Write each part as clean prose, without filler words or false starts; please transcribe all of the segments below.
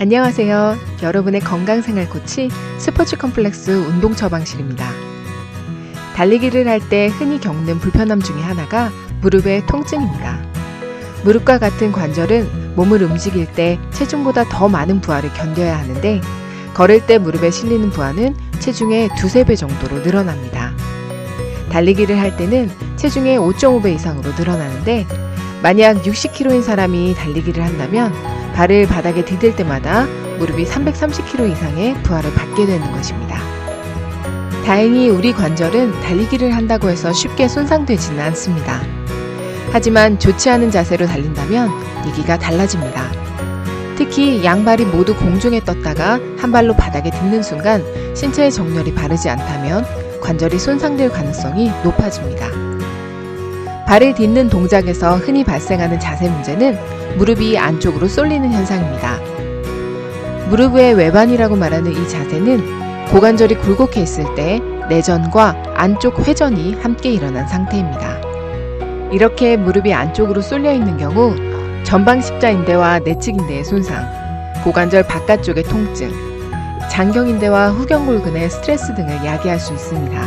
안녕하세요. 여러분의 건강생활 코치 스포츠 컴플렉스 운동 처방실입니다. 달리기를 할 때 흔히 겪는 불편함 중에 하나가 무릎의 통증입니다. 무릎과 같은 관절은 몸을 움직일 때 체중보다 더 많은 부하를 견뎌야 하는데 걸을 때 무릎에 실리는 부하는 체중의 2~3배 정도로 늘어납니다. 달리기를 할 때는 체중의 5.5배 이상으로 늘어나는데 만약 60kg인 사람이 달리기를 한다면 발을 바닥에 디딜 때마다 무릎이 330kg 이상의 부하를 받게 되는 것입니다. 다행히 우리 관절은 달리기를 한다고 해서 쉽게 손상되지는 않습니다. 하지만 좋지 않은 자세로 달린다면 얘기가 달라집니다. 특히 양발이 모두 공중에 떴다가 한 발로 바닥에 딛는 순간 신체의 정렬이 바르지 않다면 관절이 손상될 가능성이 높아집니다. 발을 딛는 동작에서 흔히 발생하는 자세 문제는 무릎이 안쪽으로 쏠리는 현상입니다. 무릎의 외반이라고 말하는 이 자세는 고관절이 굴곡해 있을 때 내전과 안쪽 회전이 함께 일어난 상태입니다. 이렇게 무릎이 안쪽으로 쏠려 있는 경우 전방 십자인대와 내측인대의 손상, 고관절 바깥쪽의 통증, 장경인대와 후경골근의 스트레스 등을 야기할 수 있습니다.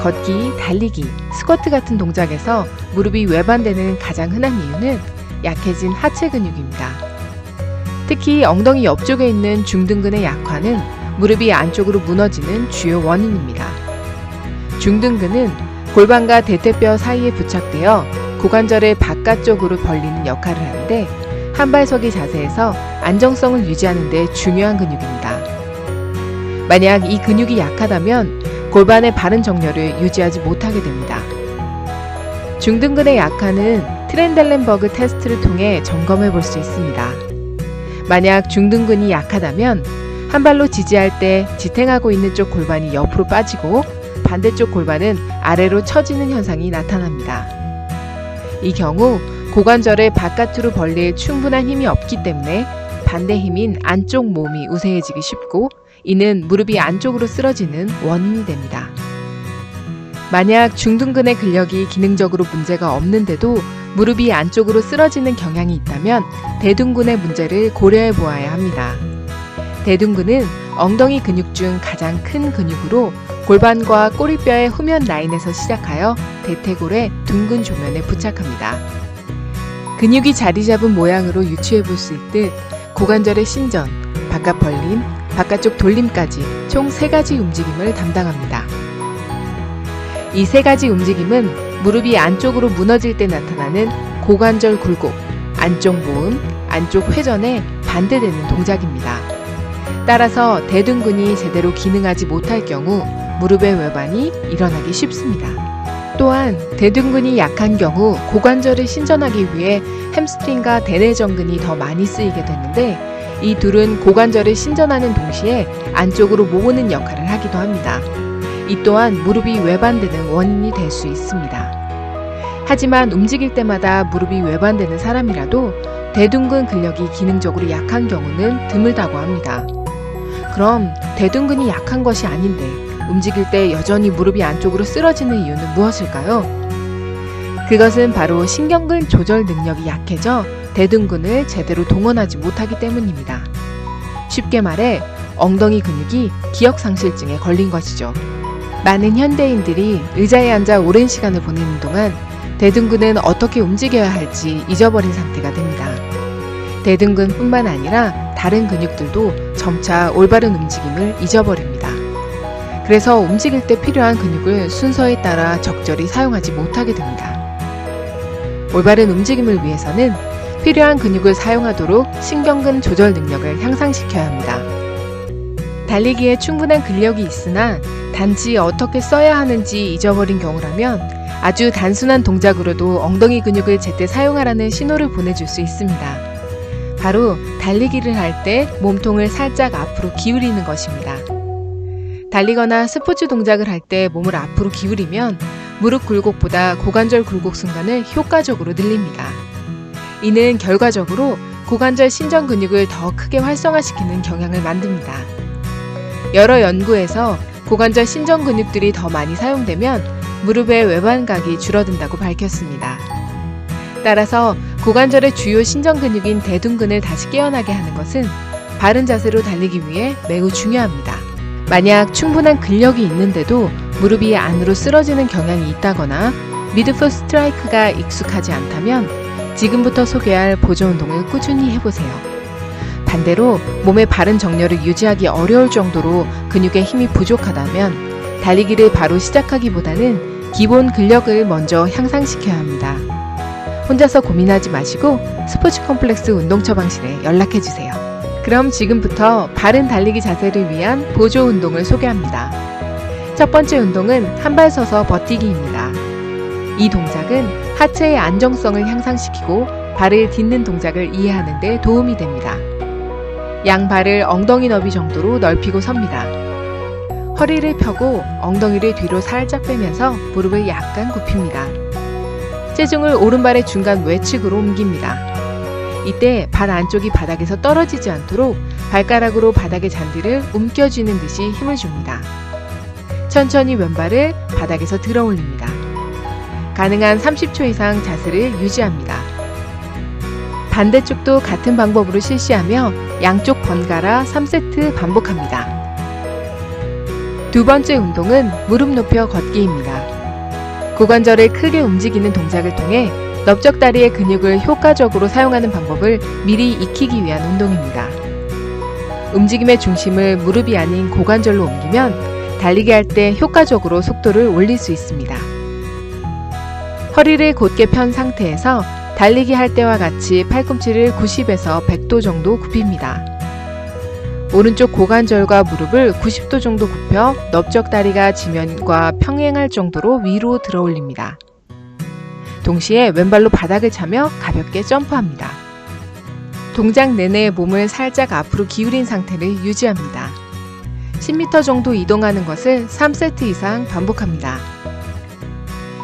걷기, 달리기, 스쿼트 같은 동작에서 무릎이 외반되는 가장 흔한 이유는 약해진 하체 근육입니다. 특히 엉덩이 옆쪽에 있는 중등근의 약화는 무릎이 안쪽으로 무너지는 주요 원인입니다. 중등근은 골반과 대퇴뼈 사이에 부착되어 고관절을 바깥쪽으로 벌리는 역할을 하는데 한발서기 자세에서 안정성을 유지하는 데 중요한 근육입니다. 만약 이 근육이 약하다면 골반의 바른 정렬을 유지하지 못하게 됩니다. 중등근의 약화는 트렌델렌버그 테스트를 통해 점검해 볼 수 있습니다. 만약 중등근이 약하다면 한 발로 지지할 때 지탱하고 있는 쪽 골반이 옆으로 빠지고 반대쪽 골반은 아래로 처지는 현상이 나타납니다. 이 경우 고관절을 바깥으로 벌릴 충분한 힘이 없기 때문에 반대 힘인 안쪽 몸이 우세해지기 쉽고 이는 무릎이 안쪽으로 쓰러지는 원인이 됩니다. 만약 중등근의 근력이 기능적으로 문제가 없는데도 무릎이 안쪽으로 쓰러지는 경향이 있다면 대둔근의 문제를 고려해 보아야 합니다. 대둔근은 엉덩이 근육 중 가장 큰 근육으로 골반과 꼬리뼈의 후면 라인에서 시작하여 대퇴골의 둔근 조면에 부착합니다. 근육이 자리 잡은 모양으로 유추해 볼 수 있듯 고관절의 신전, 바깥 벌림, 바깥쪽 돌림까지 총 3가지 움직임을 담당합니다. 이 3가지 움직임은 무릎이 안쪽으로 무너질 때 나타나는 고관절 굴곡, 안쪽 모음, 안쪽 회전에 반대되는 동작입니다. 따라서 대둔근이 제대로 기능하지 못할 경우 무릎의 외반이 일어나기 쉽습니다. 또한 대둔근이 약한 경우 고관절을 신전하기 위해 햄스트링과 대뇌전근이 더 많이 쓰이게 되는데 이 둘은 고관절을 신전하는 동시에 안쪽으로 모으는 역할을 하기도 합니다. 이 또한 무릎이 외반되는 원인이 될 수 있습니다. 하지만 움직일 때마다 무릎이 외반되는 사람이라도 대둔근 근력이 기능적으로 약한 경우는 드물다고 합니다. 그럼 대둔근이 약한 것이 아닌데 움직일 때 여전히 무릎이 안쪽으로 쓰러지는 이유는 무엇일까요? 그것은 바로 신경근 조절 능력이 약해져 대둔근을 제대로 동원하지 못하기 때문입니다. 쉽게 말해 엉덩이 근육이 기억상실증에 걸린 것이죠. 많은 현대인들이 의자에 앉아 오랜 시간을 보내는 동안 대둔근은 어떻게 움직여야 할지 잊어버린 상태가 됩니다. 대둔근뿐만 아니라 다른 근육들도 점차 올바른 움직임을 잊어버립니다. 그래서 움직일 때 필요한 근육을 순서에 따라 적절히 사용하지 못하게 됩니다. 올바른 움직임을 위해서는 필요한 근육을 사용하도록 신경근 조절 능력을 향상시켜야 합니다. 달리기에 충분한 근력이 있으나 단지 어떻게 써야 하는지 잊어버린 경우라면 아주 단순한 동작으로도 엉덩이 근육을 제때 사용하라는 신호를 보내줄 수 있습니다. 바로 달리기를 할 때 몸통을 살짝 앞으로 기울이는 것입니다. 달리거나 스포츠 동작을 할 때 몸을 앞으로 기울이면 무릎 굴곡보다 고관절 굴곡 순간을 효과적으로 늘립니다. 이는 결과적으로 고관절 신전 근육을 더 크게 활성화시키는 경향을 만듭니다. 여러 연구에서 고관절 신전 근육들이 더 많이 사용되면 무릎의 외반각이 줄어든다고 밝혔습니다. 따라서 고관절의 주요 신전 근육인 대둔근을 다시 깨어나게 하는 것은 바른 자세로 달리기 위해 매우 중요합니다. 만약 충분한 근력이 있는데도 무릎이 안으로 쓰러지는 경향이 있다거나 미드풋 스트라이크가 익숙하지 않다면 지금부터 소개할 보조 운동을 꾸준히 해보세요. 반대로 몸의 바른 정렬을 유지하기 어려울 정도로 근육의 힘이 부족하다면 달리기를 바로 시작하기보다는 기본 근력을 먼저 향상시켜야 합니다. 혼자서 고민하지 마시고 스포츠 컴플렉스 운동 처방실에 연락해주세요. 그럼 지금부터 바른 달리기 자세를 위한 보조 운동을 소개합니다. 첫 번째 운동은 한 발 서서 버티기입니다. 이 동작은 하체의 안정성을 향상시키고 발을 딛는 동작을 이해하는 데 도움이 됩니다. 양발을 엉덩이 너비 정도로 넓히고 섭니다. 허리를 펴고 엉덩이를 뒤로 살짝 빼면서 무릎을 약간 굽힙니다. 체중을 오른발의 중간 외측으로 옮깁니다. 이때 발 안쪽이 바닥에서 떨어지지 않도록 발가락으로 바닥의 잔디를 움켜쥐는 듯이 힘을 줍니다. 천천히 왼발을 바닥에서 들어 올립니다. 가능한 30초 이상 자세를 유지합니다. 반대쪽도 같은 방법으로 실시하며 양쪽 번갈아 3세트 반복합니다. 두 번째 운동은 무릎 높여 걷기입니다. 고관절을 크게 움직이는 동작을 통해 넓적다리의 근육을 효과적으로 사용하는 방법을 미리 익히기 위한 운동입니다. 움직임의 중심을 무릎이 아닌 고관절로 옮기면 달리기 할 때 효과적으로 속도를 올릴 수 있습니다. 허리를 곧게 편 상태에서 달리기 할 때와 같이 팔꿈치를 90에서 100도 정도 굽힙니다. 오른쪽 고관절과 무릎을 90도 정도 굽혀 넓적다리가 지면과 평행할 정도로 위로 들어 올립니다. 동시에 왼발로 바닥을 차며 가볍게 점프합니다. 동작 내내 몸을 살짝 앞으로 기울인 상태를 유지합니다. 10m 정도 이동하는 것을 3세트 이상 반복합니다.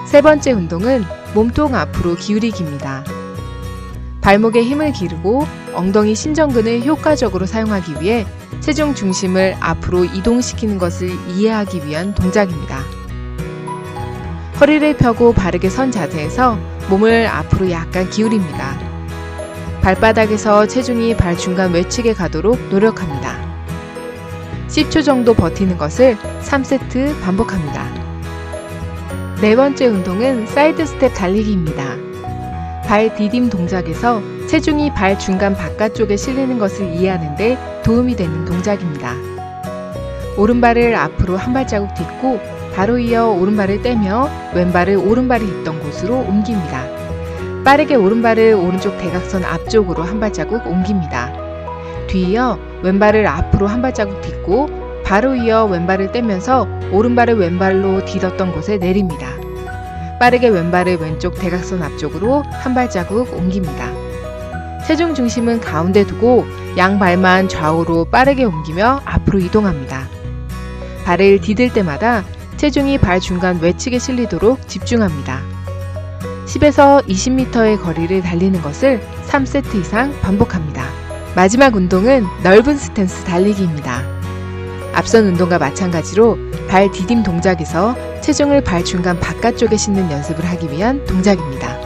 세 번째 운동은 몸통 앞으로 기울이기입니다. 발목에 힘을 기르고 엉덩이 신전근을 효과적으로 사용하기 위해 체중 중심을 앞으로 이동시키는 것을 이해하기 위한 동작입니다. 허리를 펴고 바르게 선 자세에서 몸을 앞으로 약간 기울입니다. 발바닥에서 체중이 발 중간 외측에 가도록 노력합니다. 10초 정도 버티는 것을 3세트 반복합니다. 네 번째 운동은 사이드 스텝 달리기입니다. 발 디딤 동작에서 체중이 발 중간 바깥쪽에 실리는 것을 이해하는 데 도움이 되는 동작입니다. 오른발을 앞으로 한 발자국 딛고 바로 이어 오른발을 떼며 왼발을 오른발이 있던 곳으로 옮깁니다. 빠르게 오른발을 오른쪽 대각선 앞쪽으로 한 발자국 옮깁니다. 뒤이어 왼발을 앞으로 한 발자국 딛고 바로 이어 왼발을 떼면서 오른발을 왼발로 디뎠던 곳에 내립니다. 빠르게 왼발을 왼쪽 대각선 앞쪽으로 한 발자국 옮깁니다. 체중 중심은 가운데 두고 양발만 좌우로 빠르게 옮기며 앞으로 이동합니다. 발을 디딜 때마다 체중이 발 중간 외측에 실리도록 집중합니다. 10에서 20m의 거리를 달리는 것을 3세트 이상 반복합니다. 마지막 운동은 넓은 스탠스 달리기입니다. 앞선 운동과 마찬가지로 발 디딤 동작에서 체중을 발 중간 바깥쪽에 싣는 연습을 하기 위한 동작입니다.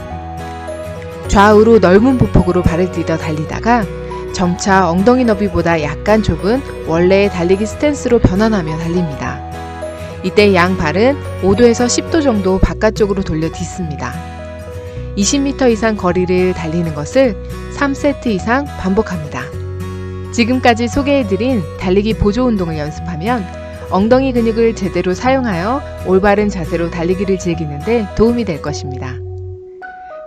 좌우로 넓은 보폭으로 발을 디뎌 달리다가 점차 엉덩이 너비보다 약간 좁은 원래의 달리기 스탠스로 변환하며 달립니다. 이때 양 발은 5도에서 10도 정도 바깥쪽으로 돌려 딛습니다. 20m 이상 거리를 달리는 것을 3세트 이상 반복합니다. 지금까지 소개해드린 달리기 보조 운동을 연습하면 엉덩이 근육을 제대로 사용하여 올바른 자세로 달리기를 즐기는데 도움이 될 것입니다.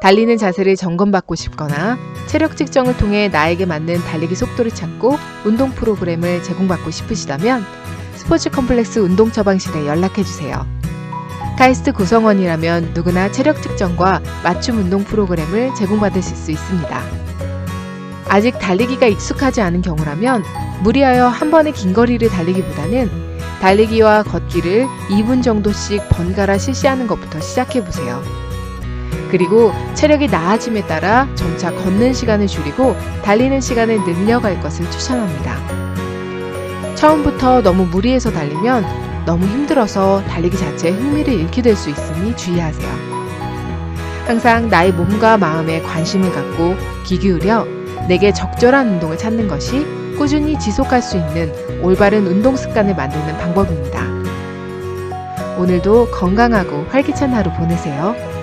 달리는 자세를 점검받고 싶거나 체력 측정을 통해 나에게 맞는 달리기 속도를 찾고 운동 프로그램을 제공받고 싶으시다면 스포츠 컴플렉스 운동 처방실에 연락해주세요. 카이스트 구성원이라면 누구나 체력 측정과 맞춤 운동 프로그램을 제공받으실 수 있습니다. 아직 달리기가 익숙하지 않은 경우라면 무리하여 한 번에 긴 거리를 달리기보다는 달리기와 걷기를 2분 정도씩 번갈아 실시하는 것부터 시작해보세요. 그리고 체력이 나아짐에 따라 점차 걷는 시간을 줄이고 달리는 시간을 늘려갈 것을 추천합니다. 처음부터 너무 무리해서 달리면 너무 힘들어서 달리기 자체에 흥미를 잃게 될 수 있으니 주의하세요. 항상 나의 몸과 마음에 관심을 갖고 귀 기울여 내게 적절한 운동을 찾는 것이 꾸준히 지속할 수 있는 올바른 운동 습관을 만드는 방법입니다. 오늘도 건강하고 활기찬 하루 보내세요.